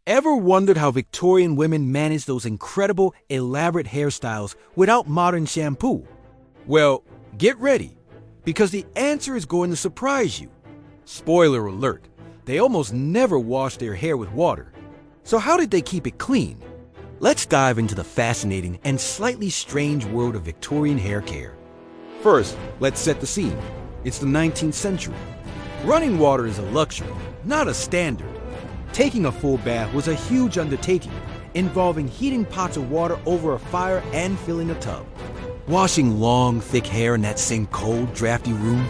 Ever wondered how Victorian women managed those incredible, elaborate hairstyles without modern shampoo? Well, get ready, because the answer is going to surprise you. Spoiler alert, they almost never wash their hair with water. So how did they keep it clean? Let's dive into the fascinating and slightly strange world of Victorian hair care. First, let's set the scene. It's the 19th century. Running water is a luxury, not a standard. Taking a full bath was a huge undertaking, involving heating pots of water over a fire and filling a tub. Washing long, thick hair in that same cold, drafty room,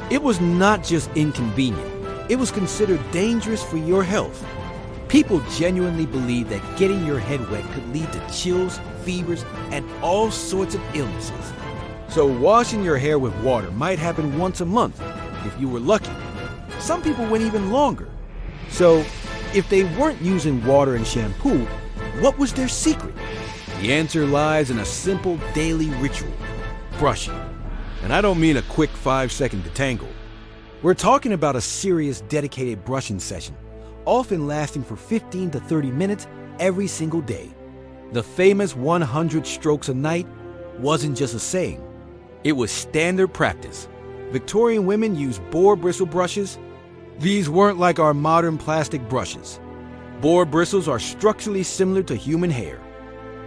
it was not just inconvenient, it was considered dangerous for your health. People genuinely believed that getting your head wet could lead to chills, fevers, and all sorts of illnesses. So washing your hair with water might happen once a month, if you were lucky. Some people went even longer. So, if they weren't using water and shampoo, what was their secret? The answer lies in a simple daily ritual: brushing. And I don't mean a quick 5-second detangle. We're talking about a serious, dedicated brushing session, often lasting for 15 to 30 minutes every single day. The famous 100 strokes a night wasn't just a saying. It was standard practice. Victorian women used boar bristle brushes. These weren't like our modern plastic brushes. Boar bristles are structurally similar to human hair.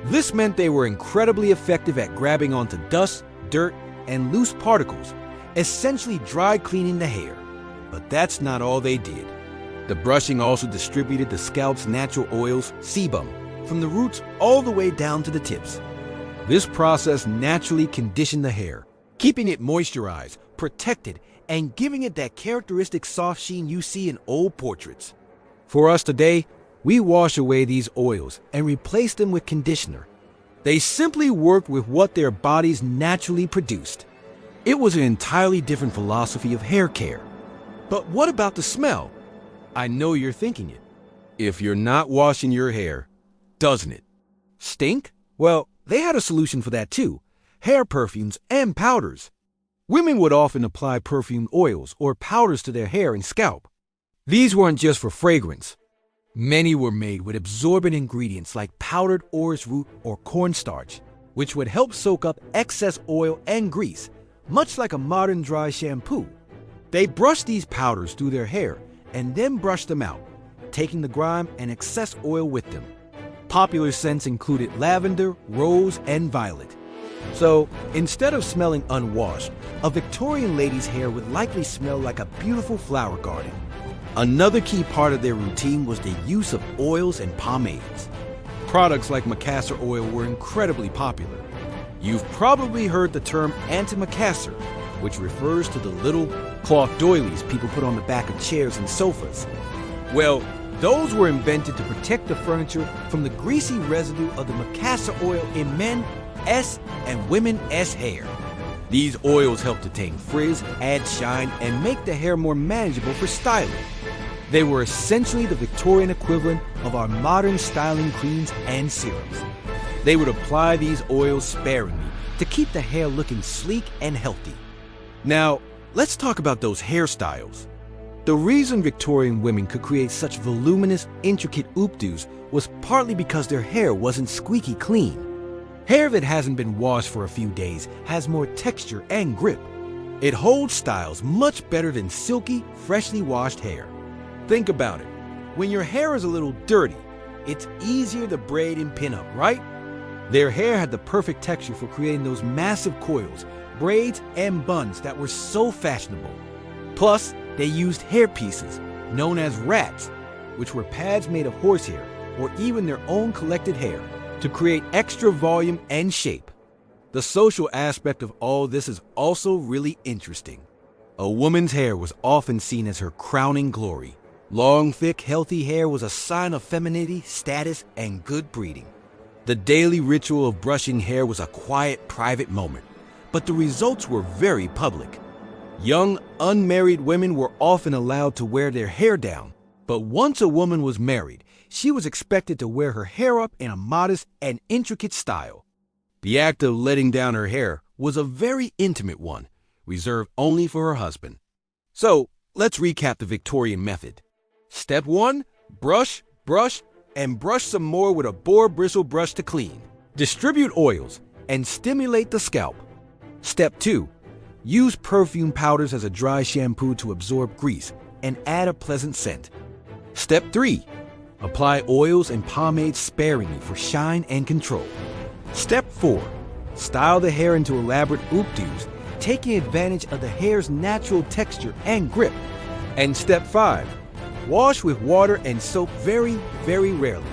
This meant they were incredibly effective at grabbing onto dust, dirt, and loose particles, essentially dry cleaning the hair. But that's not all they did. The brushing also distributed the scalp's natural oils, sebum, from the roots all the way down to the tips. This process naturally conditioned the hair, keeping it moisturized, protected, and giving it that characteristic soft sheen you see in old portraits. For us today, we wash away these oils and replace them with conditioner. They simply worked with what their bodies naturally produced. It was an entirely different philosophy of hair care. But what about the smell? I know you're thinking it. If you're not washing your hair, doesn't it stink? Well, they had a solution for that too: hair perfumes and powders. Women would often apply perfumed oils or powders to their hair and scalp. These weren't just for fragrance. Many were made with absorbent ingredients like powdered orris root or cornstarch, which would help soak up excess oil and grease, much like a modern dry shampoo. They brushed these powders through their hair and then brushed them out, taking the grime and excess oil with them. Popular scents included lavender, rose, and violet. So, instead of smelling unwashed, a Victorian lady's hair would likely smell like a beautiful flower garden. Another key part of their routine was the use of oils and pomades. Products like macassar oil were incredibly popular. You've probably heard the term antimacassar, which refers to the little cloth doilies people put on the back of chairs and sofas. Well, those were invented to protect the furniture from the greasy residue of the macassar oil in men S and women S hair. These oils help to tame frizz, add shine, and make the hair more manageable for styling. They were essentially the Victorian equivalent of our modern styling creams and serums. They would apply these oils sparingly to keep the hair looking sleek and healthy. Now, let's talk about those hairstyles. The reason Victorian women could create such voluminous, intricate updos was partly because their hair wasn't squeaky clean. Hair that hasn't been washed for a few days has more texture and grip. It holds styles much better than silky, freshly washed hair. Think about it. When your hair is a little dirty, it's easier to braid and pin up, right? Their hair had the perfect texture for creating those massive coils, braids, and buns that were so fashionable. Plus, they used hair pieces, known as rats, which were pads made of horsehair or even their own collected hair, to create extra volume and shape. The social aspect of all this is also really interesting. A woman's hair was often seen as her crowning glory. Long, thick, healthy hair was a sign of femininity, status, and good breeding. The daily ritual of brushing hair was a quiet, private moment, but the results were very public. Young, unmarried women were often allowed to wear their hair down, but once a woman was married, she was expected to wear her hair up in a modest and intricate style. The act of letting down her hair was a very intimate one, reserved only for her husband. So, let's recap the Victorian method. Step 1, brush, brush, and brush some more with a boar bristle brush to clean. Distribute oils and stimulate the scalp. Step 2. Use perfume powders as a dry shampoo to absorb grease and add a pleasant scent. Step 3. Apply oils and pomades sparingly for shine and control. Step 4. Style the hair into elaborate updos, taking advantage of the hair's natural texture and grip. And Step 5. Wash with water and soap very, very rarely.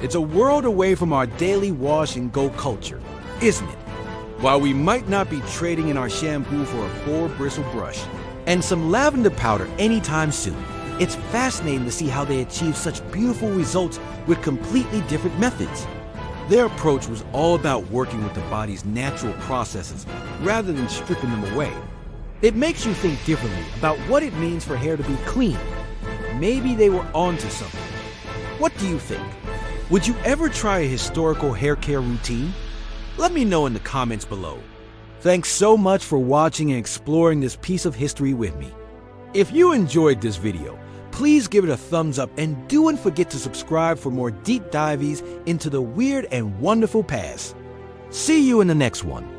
It's a world away from our daily wash and go culture, isn't it? While we might not be trading in our shampoo for a boar bristle brush and some lavender powder anytime soon, it's fascinating to see how they achieve such beautiful results with completely different methods. Their approach was all about working with the body's natural processes rather than stripping them away. It makes you think differently about what it means for hair to be clean. Maybe they were onto something. What do you think? Would you ever try a historical hair care routine? Let me know in the comments below. Thanks so much for watching and exploring this piece of history with me. If you enjoyed this video, please give it a thumbs up and don't forget to subscribe for more deep dives into the weird and wonderful past. See you in the next one.